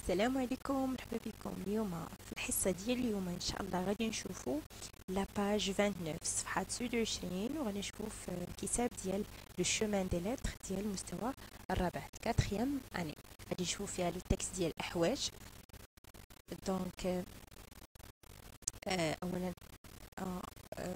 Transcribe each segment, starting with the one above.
السلام عليكم، مرحبا بكم. اليوم في الحصة ديال اليوم ان شاء الله غادي نشوفوا لاباج 29 صفحة 29 وغادي نشوفوا في الكتاب ديال لو شومان دي لتر ديال المستوى الرابع كاتريام اني. غادي نشوفوا فيها لو تكست ديال احواج. دونك اولا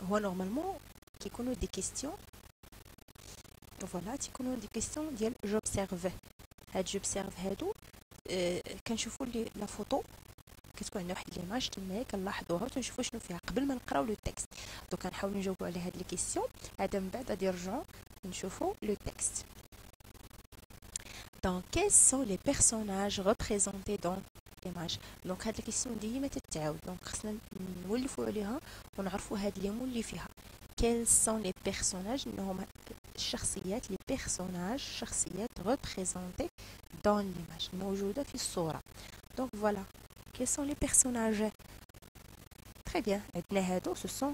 هو نورمالمون كيكونوا دي كيستيون، فوالا تيكونوا دي كيستيون ديال جوبسيرف. هاد جوبسيرف هادو كنشوفوا لي لا فوتو كتكون عندنا واحد ليماج تما كنلاحظوها وتنشوفوا شنو فيها قبل ما نقراو لو تكست. دونك غنحاولوا نجاوبوا على هاد لي كيسيون، هذا من بعد غادي نرجعوا نشوفوا لو تكست. دونك quels sont les personnages représentés dans l'image. دونك هاد الكيسيون ديما تتعاود، دونك خصنا نولفوا عليها ونعرفوا هاد لي مول اللي فيها. quels sont les personnages هما الشخصيات، لي بيرسوناج شخصيات représentés dans l'image موجودة في الصورة. donc voilà quels sont les personnages. très bien، عندنا هادو ce sont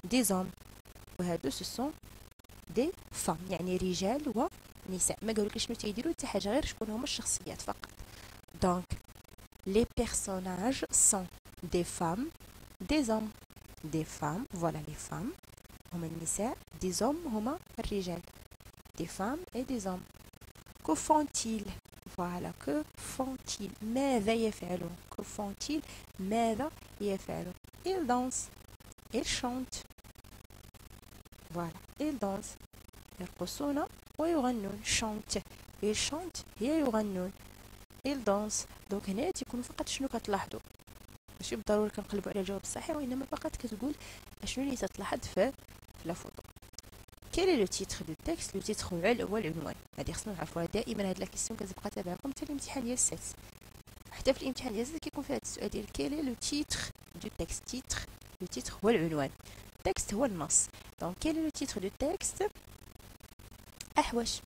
des hommes وهادو ce sont des femmes، يعني رجال ونساء. ما قالولكش شنو تيديروا حتى حاجة، غير شكون هما الشخصيات فقط. donc les personnages sont des femmes des hommes. des femmes voilà les femmes هما النساء، des hommes هما الرجال، des femmes et des hommes. que font-ils. voilà que font-ils ماذا يفعلون. que font-ils ماذا يفعلون. ils dansent ils chantent. voilà ils dansent يرقصون ويغنون. chante ils chantent هي يغنون. ils dansent. دونك هنا تيكون فقط شنو كتلاحظوا، ماشي بالضروري كنقلبوا على الجواب الصحيح، وانما فقط كتقول شنو اللي تتلاحظ في لا فوتو. quel est le titre du texte. le titre هو العنوان. هذه خصنا نعرفوها دائما، هاد لا كيسيون كتبقى تابعكم حتى الامتحان ديال السادس. حتى في الامتحان ديال السادس كيكون فيه هاد السؤال ديال quel est le titre du texte. titre le titre هو العنوان، texte هو النص. donc quel est le titre du texte. أحوش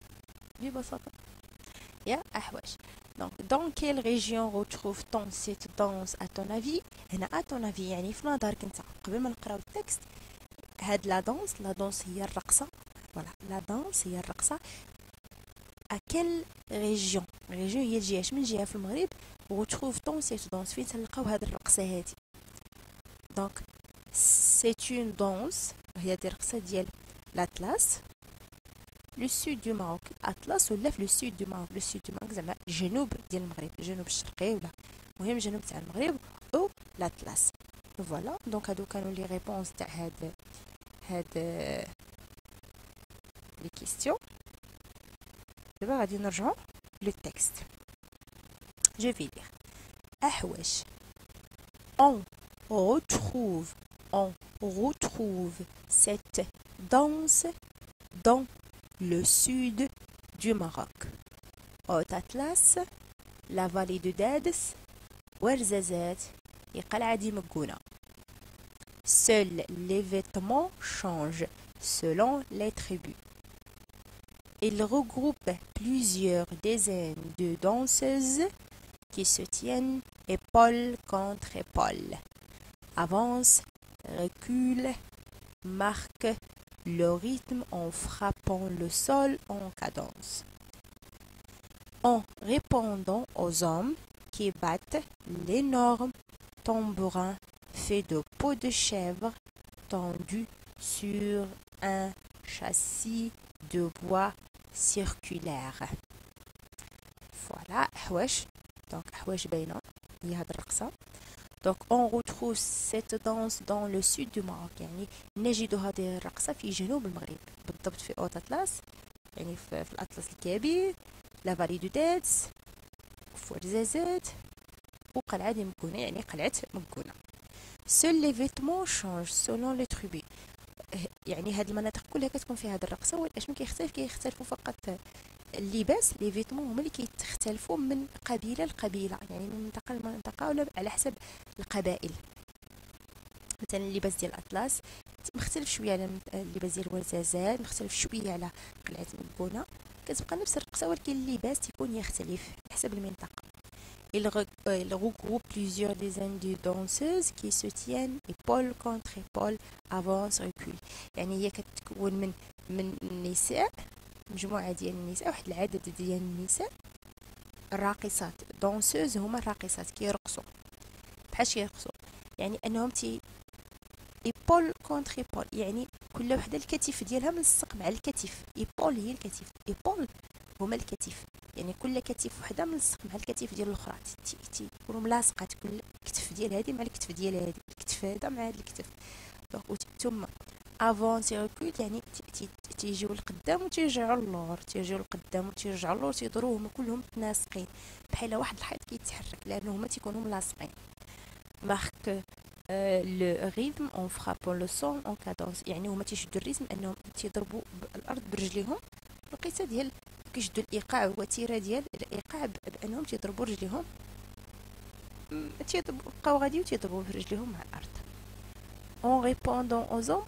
ببساطة يا أحوش. donc dans quelle région retrouve-t-on cette danse à ton avis. هنا à ton avis يعني في نظرك انت. قبل ما نقراو التكست، هاد لا دانس هي الرقصة. فوالا لا دانس هي الرقصة. à quelle région. région هي الجهة، من جهة في المغرب. retrouve-t-on cette danse فين تلقاو هاد الرقصة هادي. donc c'est une danse هي دي الرقصة ديال l'Atlas. لو سود دو ماروك. اطلس ولا في لو سود دو ماروك. لو سود دو ماروك زعما الجنوب ديال المغرب، الجنوب الشرقي ولا المهم الجنوب تاع المغرب او لاطلاس. فوالا دونك هادو كانوا لي ريبونس تاع هاد لي كيستيون. دابا غادي نرجعوا لو تكست. جو في لير احوش. on retrouve cette danse dans le sud du Maroc. Haute Atlas, la vallée de Dadès, Ouarzazate et Qaladi Mgouna. Seuls les vêtements changent selon les tribus. Ils regroupent plusieurs dizaines de danseuses qui se tiennent épaule contre épaule, avancent, reculent, marquent le rythme en frappant le sol en cadence, en répondant aux hommes qui battent l'énorme tambourin fait de peau de chèvre tendu sur un châssis de bois circulaire. Voilà أحواش. donc أحواش باينة هي هاد الرقصة. donc on retrouve cette danse dans le sud du Maroc، يعني نجد هذه الرقصة في جنوب المغرب، بالضبط في اوت اطلس، يعني في الاطلس الكبير، لا فالي دو دادس، في ورزازات، وقلعة مكونة يعني قلعة مكونة. seuls les vêtements changent selon les tribus، يعني هاد المناطق كلها كتكون فيها هاد الرقصة، واش كيختلفوا فقط اللباس. لي فيتمون هما اللي كيختلفوا من قبيله لقبيله، يعني من منطقه لمنطقه ولا على حسب القبائل. مثلا اللباس ديال الاطلس مختلف شويه على اللباس ديال الورزازات، مختلف شويه على قلعه مكونه. كتبقى نفس الرقصه ولكن اللباس تيكون يختلف حسب المنطقه. il regroupe plusieurs dizaines de danseuses qui se tiennent épaule contre épaule, avance recule. يعني هي كتكون من النساء، مجموعة ديال النساء، واحد العدد ديال النساء الراقصات دونسوز هما الراقصات كيرقصوا بحاش كيرقصوا، يعني انهم ايبول كونتر ايبول، يعني كل وحده الكتف ديالها ملصق مع الكتف. ايبول هي الكتف، ايبول هما الكتف، يعني كل كتف وحده ملصق مع الكتف ديال الاخرى، تيكونوا ملاصقات، كل كتف ديال هذه مع الكتف ديال هذه، الكتف هذا مع هذا الكتف. دونك ثم افونسي ريكول، يعني تيجيو لقدام وتيرجعوا للور، تيجيو لقدام وتيرجعوا للور، تيضروا هما كلهم متناسقين بحال واحد الحيط كيتحرك، لانه هما تيكونوا ملاصقين. مارك لو ريتم اون فرابون لو سون اون كادونس، يعني هما تيشدوا الريتم انهم تيضربوا الارض برجليهم. القصه ديال كيشدوا الايقاع، الوتيره ديال الايقاع بانهم تيضربوا رجليهم، بقاو غادي وتيضربوا برجليهم مع الارض. اون ريبوندون او زوم،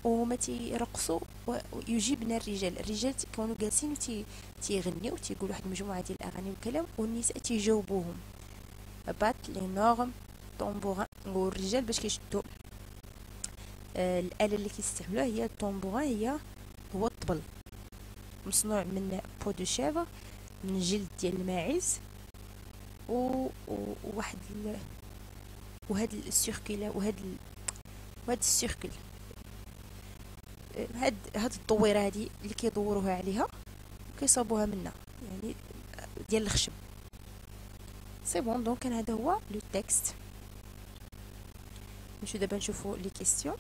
هما تيرقصوا ويجيبنا الرجال كانوا جالسين تيغنيو تيقولوا واحد المجموعه ديال الاغاني والكلام، والنساء تيجاوبوهم بات لي نورم طومبوران. والرجال باش كيشدوا الاله اللي كيستعملوها هي الطومبوران، هو الطبل مصنوع من بو دو شيفر، من جلد ديال الماعز، وواحد وهاد السيركل، وهاد السيركل، هاد الدويره هادي اللي كيدوروها عليها وكيصابوها منا، يعني ديال الخشب. سي بون، دونك كان هذا هو لو تكست. نمشيو دابا نشوفوا لي كيسيون.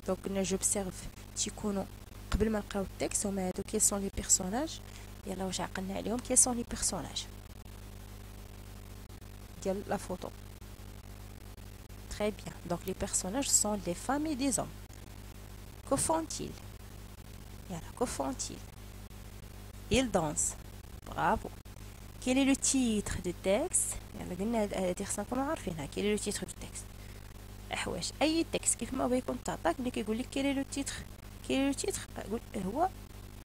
دونك قلنا جوبسيرف تيكونوا قبل ما نلقاو التكست، هما هادو كي سون لي بيرسوناج. يلا واش عقلنا عليهم؟ كي سون لي بيرسوناج ديال لا فوتو. Très bien. Donc les personnages sont des femmes et des hommes. Que font-ils? Voilà, que font-ils? Ils dansent. Bravo. Quel est le titre du texte? يلا قلنا هذه خصنا نكونوا عارفينها. Quel est le titre du texte? احواش اي تكست كيف ما بغا يكون تعطاك ملي كيقول لك quel est le titre. quel est le titre؟ قول هو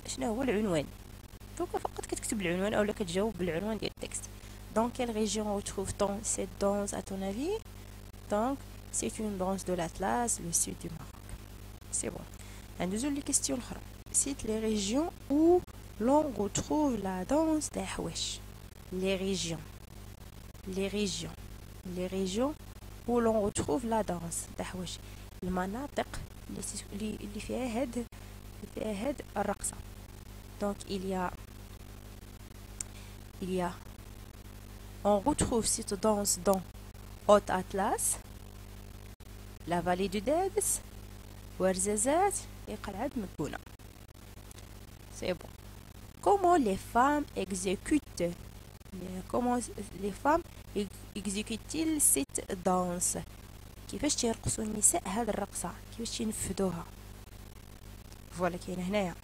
شنو هو العنوان. دونك فقط كتكتب العنوان اولا كتجاوب بالعنوان ديال التكست. Dans quelle région retrouve-t-on cette danse à ton avis? Donc c'est une danse de l'Atlas, le sud du Maroc. C'est bon. ندوزو لي كيستيون اخرى. Cite les régions où l'on retrouve la danse d'Ahwesh. Les régions. Les régions. Les régions où l'on retrouve la danse d'Ahwesh. المناطق اللي فيها هاد الرقصة. Donc il y a on retrouve cette danse dans Haute Atlas, la vallée du Debs, Ouarzazate et Qal'ad Mekbouna. C'est bon. Comment les femmes exécutent exécutent-ils cette danse? كيفاش تيرقصوا النساء هاد الرقصة؟ كيفاش تنفذوها؟ فوالا كاينه هنايا.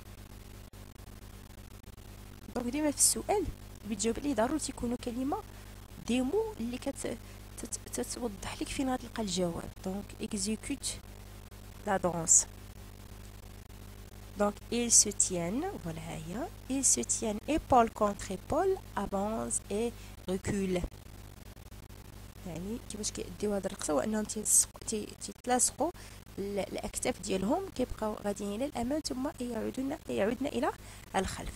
دونك ديما في السؤال اللي تجاوب عليه ضروري تيكونوا كلمه ديمو اللي تتوضح لك فين غتلقى الجواب. دونك exécute la danse. Donc ils se tiennent, voilà هي، ils se tiennent épaule contre épaule, avance et recule. يعني كيفاش كيديو هاد الرقصه وانهم تيتلاصقوا الاكتاف ديالهم، كيبقاو غاديين الى الامام ثم يعودن الى الخلف.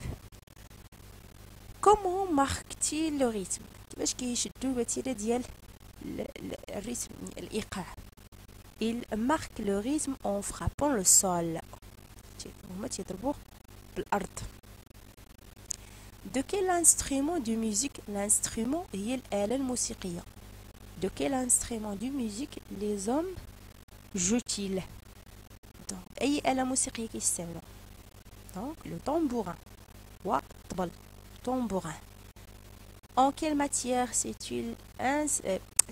Comment marque-t-il le rythme? كيفاش كيشدوا الوتيره ديال الريتم الايقاع؟ Il marque le rythme en frappant le sol. هما تيضربوا بالارض. De quel instrument de musique? L'instrument هي الآلة الموسيقية. De quel instrument de musique les hommes jouent-ils? Donc أي آلة موسيقية كيستعملوا؟ Donc le tambourin والطبل. Tambourin. En quelle matière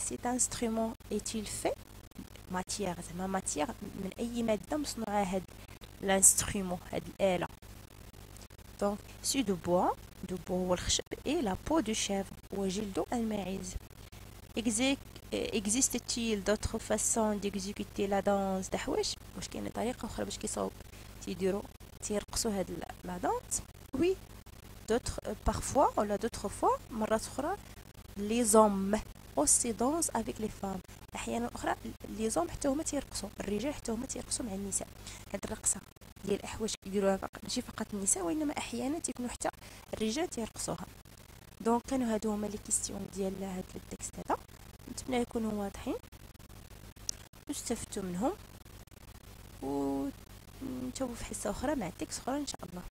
cet instrument est-il fait? Matière زعما matière من أي مادة مصنوعة هاد l'instrument هاد الآلة. Donc c'est de bois هو الخشب et la peau de chèvre هو جلد الماعز. Existe-t-il d'autres façons d'exécuter la danse d'Ahwesh? واش كاينه طريقه اخرى باش تيرقصوا هاد la danse? Oui. D'autres parfois ou d'autres fois مرات اخرى les hommes aussi dansent avec les femmes. احيانا اخرى les hommes حتى هما تيرقصوا، الرجال حتى هما تيرقصوا مع النساء. هاد الرقصه ديال الاحواش كيديروها ماشي فقط النساء وانما احيانا تيكونوا حتى الرجال تيرقصوها. دونك كانوا هادو هما لي كيستيون ديال هاد التكست هذا، نتمنى يكونوا واضحين واستفدتوا منهم، ونشوفوا في حصه اخرى مع تكست اخرى ان شاء الله.